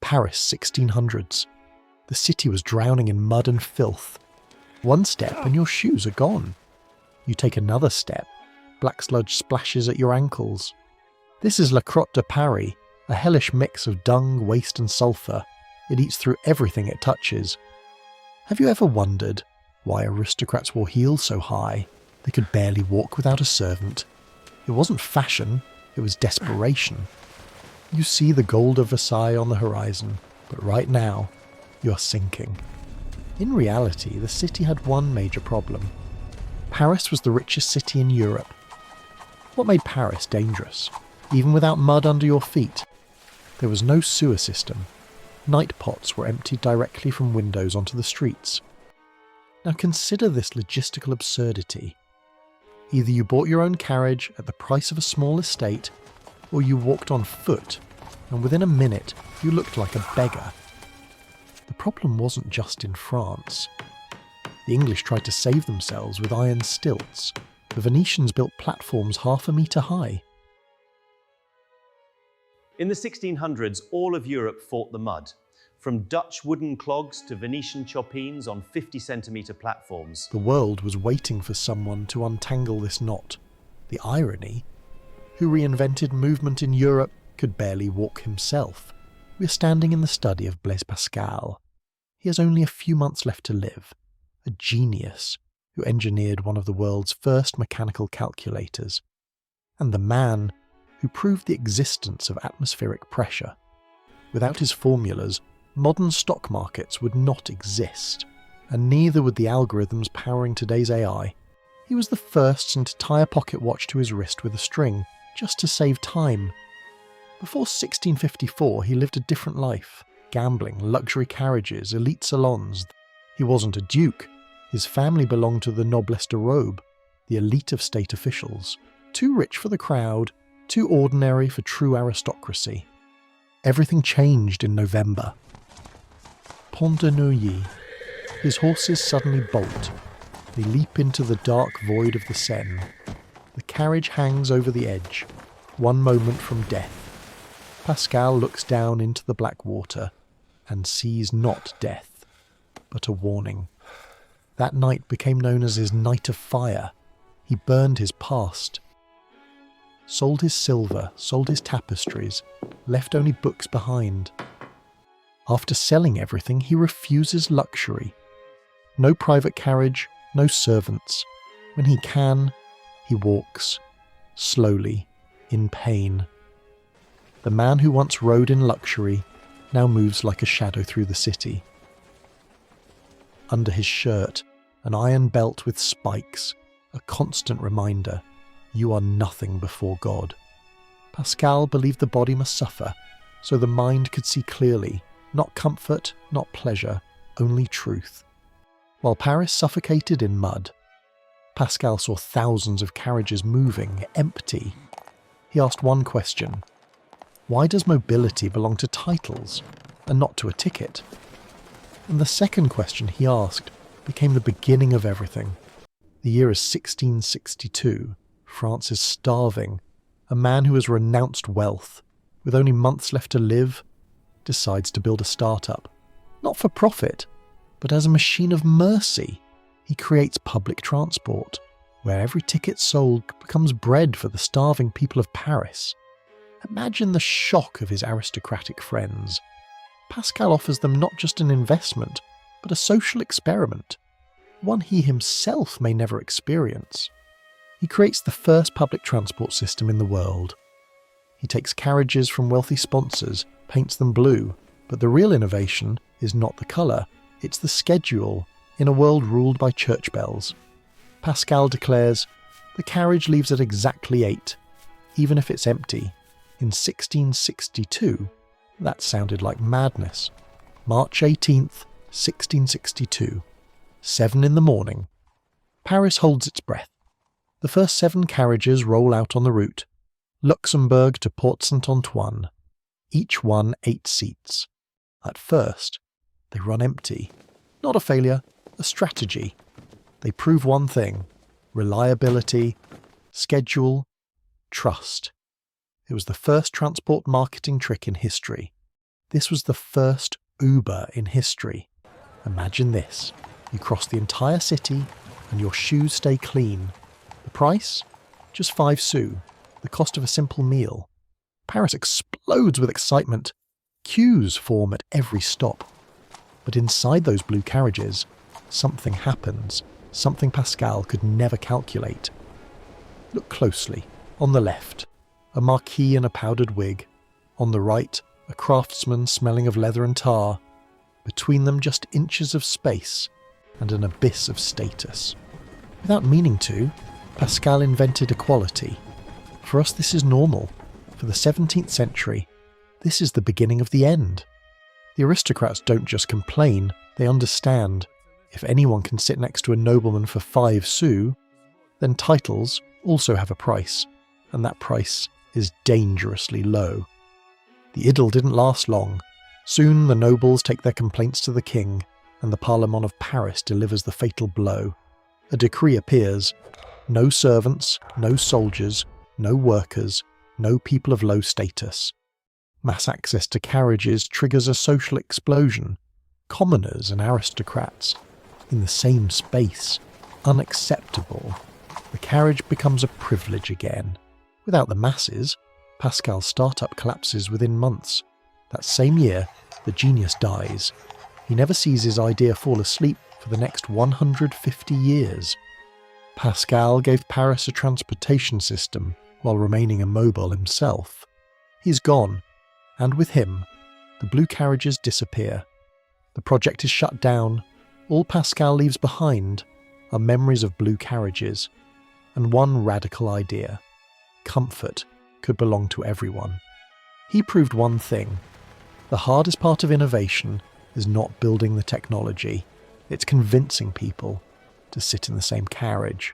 Paris, 1600s. The city was drowning in mud and filth. One step and your shoes are gone. You take another step, black sludge splashes at your ankles. This is La Crotte de Paris, a hellish mix of dung, waste and sulphur. It eats through everything it touches. Have you ever wondered why aristocrats wore heels so high they could barely walk without a servant? It wasn't fashion, it was desperation. You see the gold of Versailles on the horizon, but right now, you're sinking. In reality, the city had one major problem. Paris was the richest city in Europe. What made Paris dangerous? Even without mud under your feet, there was no sewer system. Night pots were emptied directly from windows onto the streets. Now consider this logistical absurdity. Either you bought your own carriage at the price of a small estate, or you walked on foot, and within a minute you looked like a beggar. The problem wasn't just in France. The English tried to save themselves with iron stilts. The Venetians built platforms half a metre high. In the 1600s, all of Europe fought the mud. From Dutch wooden clogs to Venetian chopines on 50-centimetre platforms. The world was waiting for someone to untangle this knot. The irony? Who reinvented movement in Europe could barely walk himself. We are standing in the study of Blaise Pascal. He has only a few months left to live. A genius who engineered one of the world's first mechanical calculators. And the man who proved the existence of atmospheric pressure. Without his formulas, modern stock markets would not exist, and neither would the algorithms powering today's AI. He was the first to tie a pocket watch to his wrist with a string, just to save time. Before 1654, he lived a different life. Gambling, luxury carriages, elite salons. He wasn't a duke. His family belonged to the noblesse de robe, the elite of state officials. Too rich for the crowd, too ordinary for true aristocracy. Everything changed in November. Pont de Neuilly. His horses suddenly bolt. They leap into the dark void of the Seine. The carriage hangs over the edge, one moment from death. Pascal looks down into the black water and sees not death, but a warning. That night became known as his Night of Fire. He burned his past. Sold his silver, sold his tapestries, left only books behind. After selling everything, he refuses luxury. No private carriage, no servants. When he can, he walks, slowly, in pain. The man who once rode in luxury now moves like a shadow through the city. Under his shirt, an iron belt with spikes, a constant reminder, you are nothing before God. Pascal believed the body must suffer, so the mind could see clearly, not comfort, not pleasure, only truth. While Paris suffocated in mud, Pascal saw thousands of carriages moving, empty. He asked one question: why does mobility belong to titles and not to a ticket? And the second question he asked became the beginning of everything. The year is 1662. France is starving. A man who has renounced wealth, with only months left to live, decides to build a startup. Not for profit, but as a machine of mercy. He creates public transport, where every ticket sold becomes bread for the starving people of Paris. Imagine the shock of his aristocratic friends. Pascal offers them not just an investment, but a social experiment, one he himself may never experience. He creates the first public transport system in the world. He takes carriages from wealthy sponsors, paints them blue, but the real innovation is not the colour, it's the schedule in a world ruled by church bells. Pascal declares, the carriage leaves at exactly 8, even if it's empty. In 1662, that sounded like madness. March 18th, 1662, 7 in the morning. Paris holds its breath. The first 7 carriages roll out on the route, Luxembourg to Port Saint-Antoine, each one 8 seats. At first, they run empty. Not a failure, a strategy. They prove one thing: reliability, schedule, trust. It was the first transport marketing trick in history. This was the first Uber in history. Imagine this. You cross the entire city and your shoes stay clean. The price? Just 5 sous, the cost of a simple meal. Paris explodes with excitement. Queues form at every stop. But inside those blue carriages, something happens, something Pascal could never calculate. Look closely. On the left, a marquis in a powdered wig. On the right, a craftsman smelling of leather and tar. Between them, just inches of space and an abyss of status. Without meaning to, Pascal invented equality. For us, this is normal. For the 17th century, this is the beginning of the end. The aristocrats don't just complain, they understand. If anyone can sit next to a nobleman for 5 sous, then titles also have a price, and that price is dangerously low. The idyll didn't last long. Soon the nobles take their complaints to the king, and the Parlement of Paris delivers the fatal blow. A decree appears. No servants, no soldiers, no workers, no people of low status. Mass access to carriages triggers a social explosion. Commoners and aristocrats in the same space. Unacceptable. The carriage becomes a privilege again. Without the masses, Pascal's startup collapses within months. That same year, the genius dies. He never sees his idea fall asleep for the next 150 years. Pascal gave Paris a transportation system while remaining immobile himself. He's gone, and with him, the blue carriages disappear. The project is shut down. All Pascal leaves behind are memories of blue carriages, and one radical idea. Comfort could belong to everyone. He proved one thing. The hardest part of innovation is not building the technology, it's convincing people to sit in the same carriage.